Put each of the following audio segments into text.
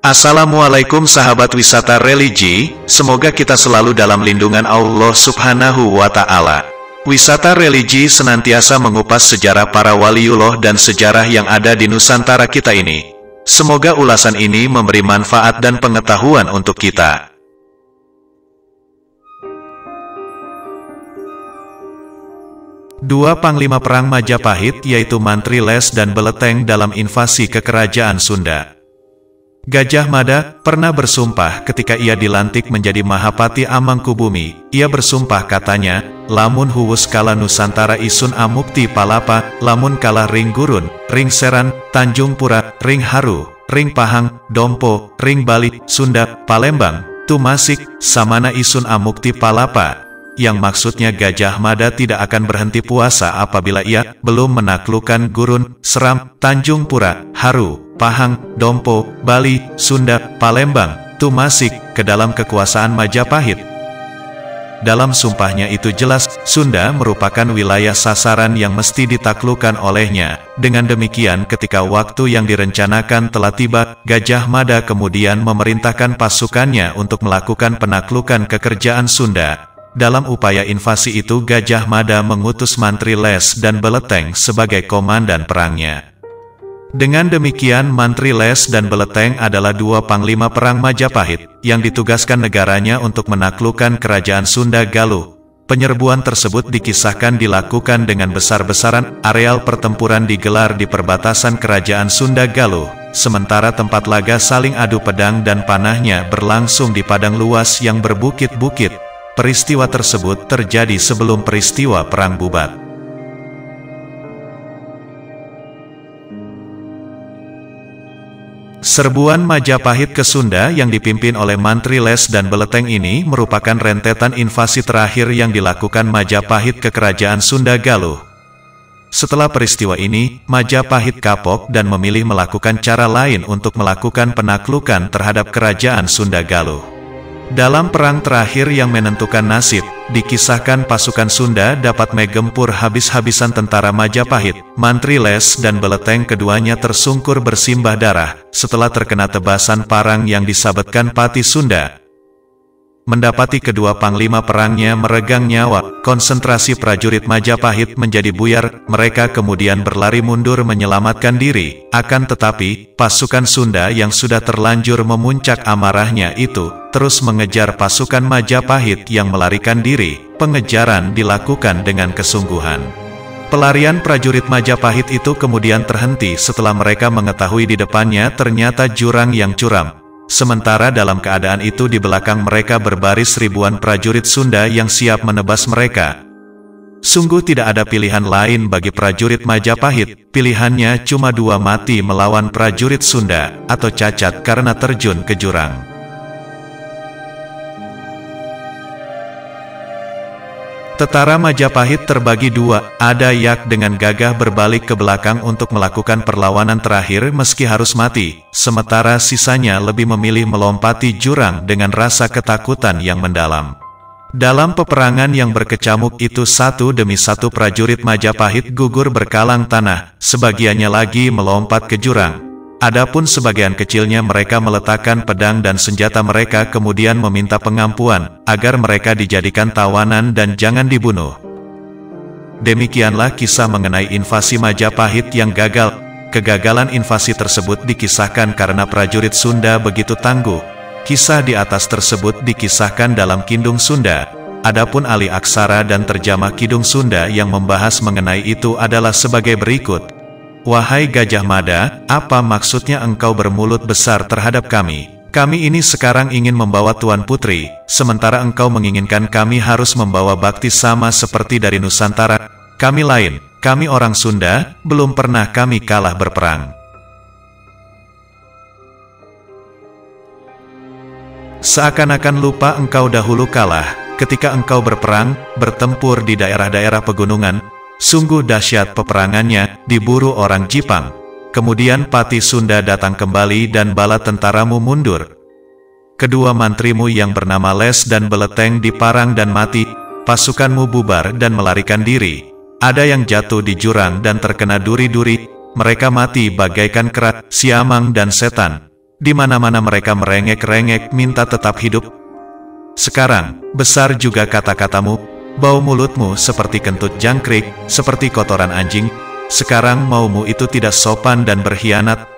Assalamualaikum sahabat wisata religi, semoga kita selalu dalam lindungan Allah Subhanahu wa Ta'ala. Wisata religi senantiasa mengupas sejarah para waliullah dan sejarah yang ada di Nusantara kita ini. Semoga ulasan ini memberi manfaat dan pengetahuan untuk kita. Dua panglima perang Majapahit yaitu Mantri Les dan Beleteng dalam invasi ke kerajaan Sunda. Gajah Mada pernah bersumpah ketika ia dilantik menjadi Mahapati Amangkubumi. Ia bersumpah katanya, lamun huwus kala Nusantara isun amukti palapa, lamun kala ring gurun, ring seran, Tanjung Pura, ring haru, ring pahang, dompo, ring bali, Sunda, Palembang, tumasik, samana isun amukti palapa. Yang maksudnya Gajah Mada tidak akan berhenti puasa apabila ia belum menaklukkan Gurun, Seram, Tanjung Pura, Haru, Pahang, Dompo, Bali, Sunda, Palembang, Tumasik, ke dalam kekuasaan Majapahit. Dalam sumpahnya itu jelas, Sunda merupakan wilayah sasaran yang mesti ditaklukkan olehnya. Dengan demikian ketika waktu yang direncanakan telah tiba, Gajah Mada kemudian memerintahkan pasukannya untuk melakukan penaklukan ke kerajaan Sunda. Dalam upaya invasi itu Gajah Mada mengutus Mantri Les dan Beleteng sebagai komandan perangnya. Dengan demikian Mantri Les dan Beleteng adalah dua panglima perang Majapahit, yang ditugaskan negaranya untuk menaklukkan kerajaan Sunda Galuh. Penyerbuan tersebut dikisahkan dilakukan dengan besar-besaran, areal pertempuran digelar di perbatasan kerajaan Sunda Galuh, sementara tempat laga saling adu pedang dan panahnya berlangsung di padang luas yang berbukit-bukit. Peristiwa tersebut terjadi sebelum peristiwa Perang Bubat. Serbuan Majapahit ke Sunda yang dipimpin oleh Mantri Les dan Beleteng ini merupakan rentetan invasi terakhir yang dilakukan Majapahit ke kerajaan Sunda Galuh. Setelah peristiwa ini, Majapahit kapok dan memilih melakukan cara lain untuk melakukan penaklukan terhadap kerajaan Sunda Galuh. Dalam perang terakhir yang menentukan nasib, dikisahkan pasukan Sunda dapat menggempur habis-habisan tentara Majapahit. Mantri Les dan Beleteng keduanya tersungkur bersimbah darah, setelah terkena tebasan parang yang disabetkan Pati Sunda. Mendapati kedua panglima perangnya meregang nyawa, konsentrasi prajurit Majapahit menjadi buyar, mereka kemudian berlari mundur menyelamatkan diri. Akan tetapi, pasukan Sunda yang sudah terlanjur memuncak amarahnya itu, terus mengejar pasukan Majapahit yang melarikan diri. Pengejaran dilakukan dengan kesungguhan. Pelarian prajurit Majapahit itu kemudian terhenti setelah mereka mengetahui di depannya ternyata jurang yang curam. Sementara dalam keadaan itu di belakang mereka berbaris ribuan prajurit Sunda yang siap menebas mereka. Sungguh tidak ada pilihan lain bagi prajurit Majapahit, pilihannya cuma dua, mati melawan prajurit Sunda, atau cacat karena terjun ke jurang. Tentara Majapahit terbagi dua, ada Yak dengan gagah berbalik ke belakang untuk melakukan perlawanan terakhir meski harus mati, sementara sisanya lebih memilih melompati jurang dengan rasa ketakutan yang mendalam. Dalam peperangan yang berkecamuk itu satu demi satu prajurit Majapahit gugur berkalang tanah, sebagiannya lagi melompat ke jurang. Adapun sebagian kecilnya mereka meletakkan pedang dan senjata mereka kemudian meminta pengampuan, agar mereka dijadikan tawanan dan jangan dibunuh. Demikianlah kisah mengenai invasi Majapahit yang gagal. Kegagalan invasi tersebut dikisahkan karena prajurit Sunda begitu tangguh. Kisah di atas tersebut dikisahkan dalam Kidung Sunda. Adapun ahli aksara dan terjemah Kidung Sunda yang membahas mengenai itu adalah sebagai berikut. Wahai Gajah Mada, apa maksudnya engkau bermulut besar terhadap kami? Kami ini sekarang ingin membawa Tuan Putri, sementara engkau menginginkan kami harus membawa bakti sama seperti dari Nusantara. Kami lain, kami orang Sunda, belum pernah kami kalah berperang. Seakan-akan lupa engkau dahulu kalah, ketika engkau berperang, bertempur di daerah-daerah pegunungan. Sungguh dahsyat peperangannya, diburu orang Jipang. Kemudian Pati Sunda datang kembali dan bala tentaramu mundur. Kedua mantrimu yang bernama Les dan Beleteng diparang dan mati, pasukanmu bubar dan melarikan diri. Ada yang jatuh di jurang dan terkena duri-duri, mereka mati bagaikan kerat, siamang dan setan. Di mana-mana mereka merengek-rengek minta tetap hidup. Sekarang, besar juga kata-katamu, bau mulutmu seperti kentut jangkrik, seperti kotoran anjing. Sekarang maumu itu tidak sopan dan berkhianat.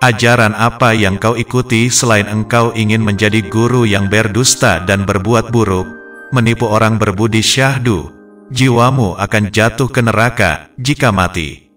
Ajaran apa yang kau ikuti selain engkau ingin menjadi guru yang berdusta dan berbuat buruk, menipu orang berbudi syahdu? Jiwamu akan jatuh ke neraka jika mati.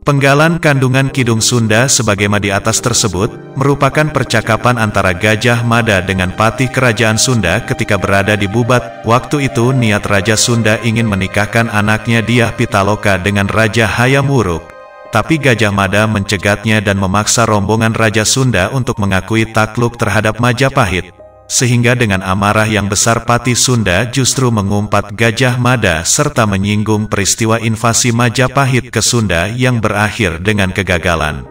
Penggalan kandungan Kidung Sunda sebagaimana di atas tersebut, merupakan percakapan antara Gajah Mada dengan patih kerajaan Sunda ketika berada di Bubat. Waktu itu niat Raja Sunda ingin menikahkan anaknya Dyah Pitaloka dengan Raja Hayam Wuruk. Tapi Gajah Mada mencegatnya dan memaksa rombongan Raja Sunda untuk mengakui takluk terhadap Majapahit. Sehingga dengan amarah yang besar Patih Sunda justru mengumpat Gajah Mada serta menyinggung peristiwa invasi Majapahit ke Sunda yang berakhir dengan kegagalan.